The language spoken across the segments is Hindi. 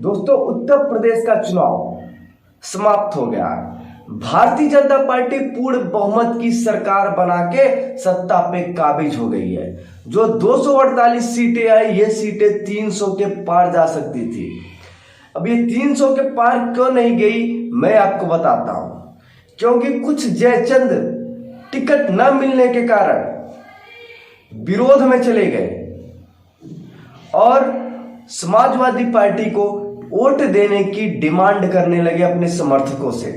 दोस्तों, उत्तर प्रदेश का चुनाव समाप्त हो गया है। भारतीय जनता पार्टी पूर्ण बहुमत की सरकार बना के सत्ता पे काबिज हो गई है। जो 248 सीटें आई, ये सीटें 300 के पार जा सकती थी। अब ये 300 के पार क्यों नहीं गई, मैं आपको बताता हूं। क्योंकि कुछ जयचंद टिकट न मिलने के कारण विरोध में चले गए और समाजवादी पार्टी को वोट देने की डिमांड करने लगे अपने समर्थकों से।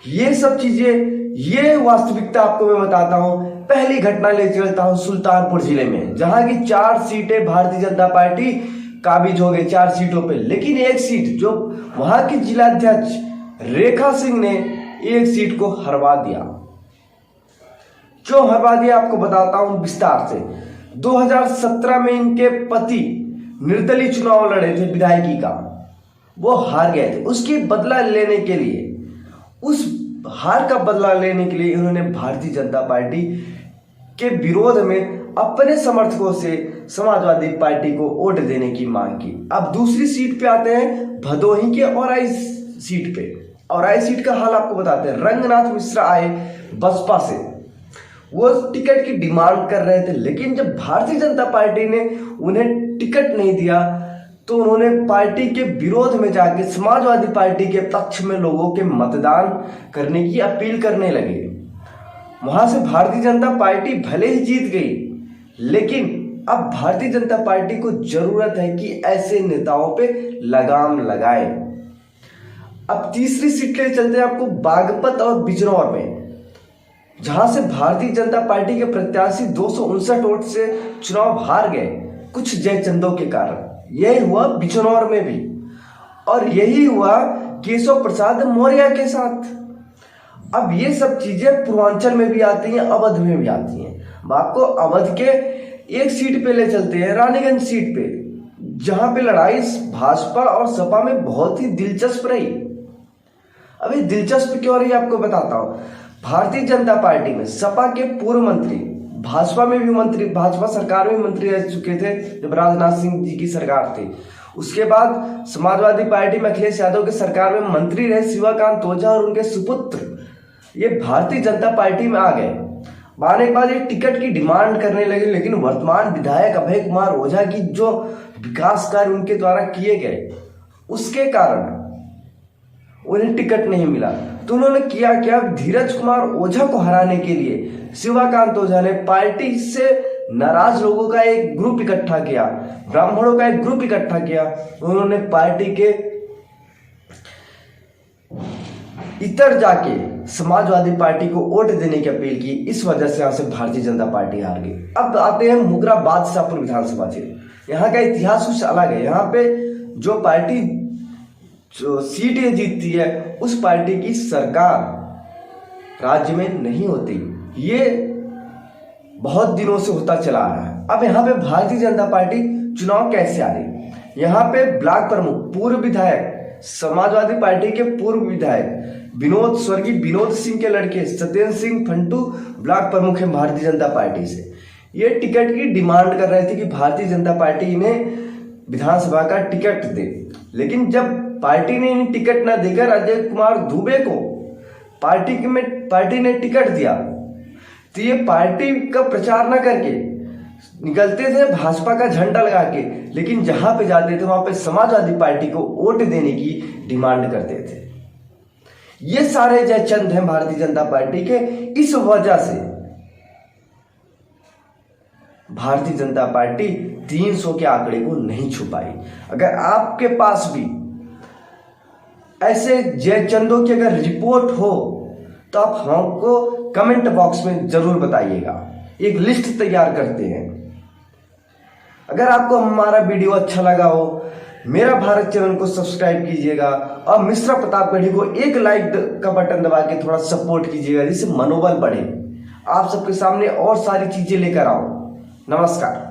ये सब चीजें, ये वास्तविकता आपको मैं बताता हूं। पहली घटना ले चलता हूं सुल्तानपुर जिले में, जहां की 4 सीटें भारतीय जनता पार्टी काबिज हो गई 4 सीटों पे। लेकिन एक सीट जो वहां की जिलाध्यक्ष रेखा सिंह ने एक सीट को हरवा दिया। क्यों हरवा दिया आपको बताता हूं विस्तार से। 2017 में इनके पति निर्दलीय चुनाव लड़े थे विधायकी का, वो हार गए थे। उसकी बदला लेने के लिए, उस हार का बदला लेने के लिए इन्होंने भारतीय जनता पार्टी के विरोध में अपने समर्थकों से समाजवादी पार्टी को वोट देने की मांग की। अब दूसरी सीट पे आते हैं, भदोही के औराई सीट पे। औराई सीट का हाल आपको बताते हैं। रंगनाथ मिश्रा आए बसपा से, वो टिकट की डिमांड कर रहे थे। लेकिन जब भारतीय जनता पार्टी ने उन्हें टिकट नहीं दिया तो उन्होंने पार्टी के विरोध में जाके समाजवादी पार्टी के पक्ष में लोगों के मतदान करने की अपील करने लगे। वहां से भारतीय जनता पार्टी भले ही जीत गई, लेकिन अब भारतीय जनता पार्टी को जरूरत है कि ऐसे नेताओं पे लगाम लगाए। अब तीसरी सीट ले चलते हैं आपको बागपत और बिजनौर में, जहां से भारतीय जनता पार्टी के प्रत्याशी 259 वोट से चुनाव हार गए कुछ जयचंदों के कारण। यही हुआ बिजनौर में भी, और यही हुआ केशव प्रसाद मौर्य के साथ। अब ये सब चीजें पूर्वांचल में भी आती हैं, अवध में भी आती हैं। आपको अवध के एक सीट पे ले चलते हैं, रानीगंज सीट पे, जहां पे लड़ाई भाजपा और सपा में बहुत ही दिलचस्प रही। अभी दिलचस्प क्यों रही आपको बताता हूं। भारतीय जनता पार्टी में सपा के पूर्व मंत्री, भाजपा में भी मंत्री, भाजपा सरकार में मंत्री रह चुके थे जब राजनाथ सिंह जी की सरकार थी। उसके बाद समाजवादी पार्टी में अखिलेश यादव की सरकार में मंत्री रहे शिवकांत ओझा और उनके सुपुत्र, ये भारतीय जनता पार्टी में आ गए। आने के बाद ये टिकट की डिमांड करने लगे। लेकिन वर्तमान विधायक अभय कुमार ओझा की जो विकास कार्य उनके द्वारा किए गए, उसके कारण उन्हें टिकट नहीं मिला। तो उन्होंने किया क्या, धीरज कुमार ओझा को हराने के लिए शिवकांत ओझा ने पार्टी से नाराज लोगों का एक ग्रुप इकट्ठा किया, ब्राह्मणों का एक ग्रुप इकट्ठा किया। उन्होंने पार्टी के इतर जाके समाजवादी पार्टी को वोट देने की अपील की। इस वजह से यहां से भारतीय जनता पार्टी हार गई। अब आते हैं मुगरा बादशाहपुर विधानसभा क्षेत्र। यहाँ का इतिहास कुछ अलग है। यहाँ पे जो पार्टी जो सीटें जीतती है, उस पार्टी की सरकार राज्य में नहीं होती। ये बहुत दिनों से होता चला आ रहा है। अब यहाँ पे भारतीय जनता पार्टी चुनाव कैसे आ रही, यहाँ पे ब्लॉक प्रमुख पूर्व विधायक, समाजवादी पार्टी के पूर्व विधायक विनोद, स्वर्गीय विनोद सिंह के लड़के सत्येंद्र सिंह फंटू ब्लॉक प्रमुख है भारतीय जनता पार्टी से। ये टिकट की डिमांड कर रहे थे कि भारतीय जनता पार्टी इन्हें विधानसभा का टिकट दे। लेकिन जब पार्टी ने इन्हें टिकट न देकर अजय कुमार दुबे को पार्टी ने टिकट दिया, तो ये पार्टी का प्रचार न करके निकलते थे भाजपा का झंडा लगा के। लेकिन जहां पे जाते थे वहां पे समाजवादी पार्टी को वोट देने की डिमांड करते थे। ये सारे जयचंद हैं भारतीय जनता पार्टी के। इस वजह से भारतीय जनता पार्टी 300 के आंकड़े को नहीं छू पाई। अगर आपके पास भी ऐसे जयचंदों की अगर रिपोर्ट हो तो आप हमको कमेंट बॉक्स में जरूर बताइएगा, एक लिस्ट तैयार करते हैं। अगर आपको हमारा वीडियो अच्छा लगा हो, मेरा भारत चैनल को सब्सक्राइब कीजिएगा और मिश्रा प्रतापगढ़ी को एक लाइक का बटन दबा के थोड़ा सपोर्ट कीजिएगा, जिससे मनोबल बढ़े। आप सबके सामने और सारी चीजें लेकर आऊं। नमस्कार।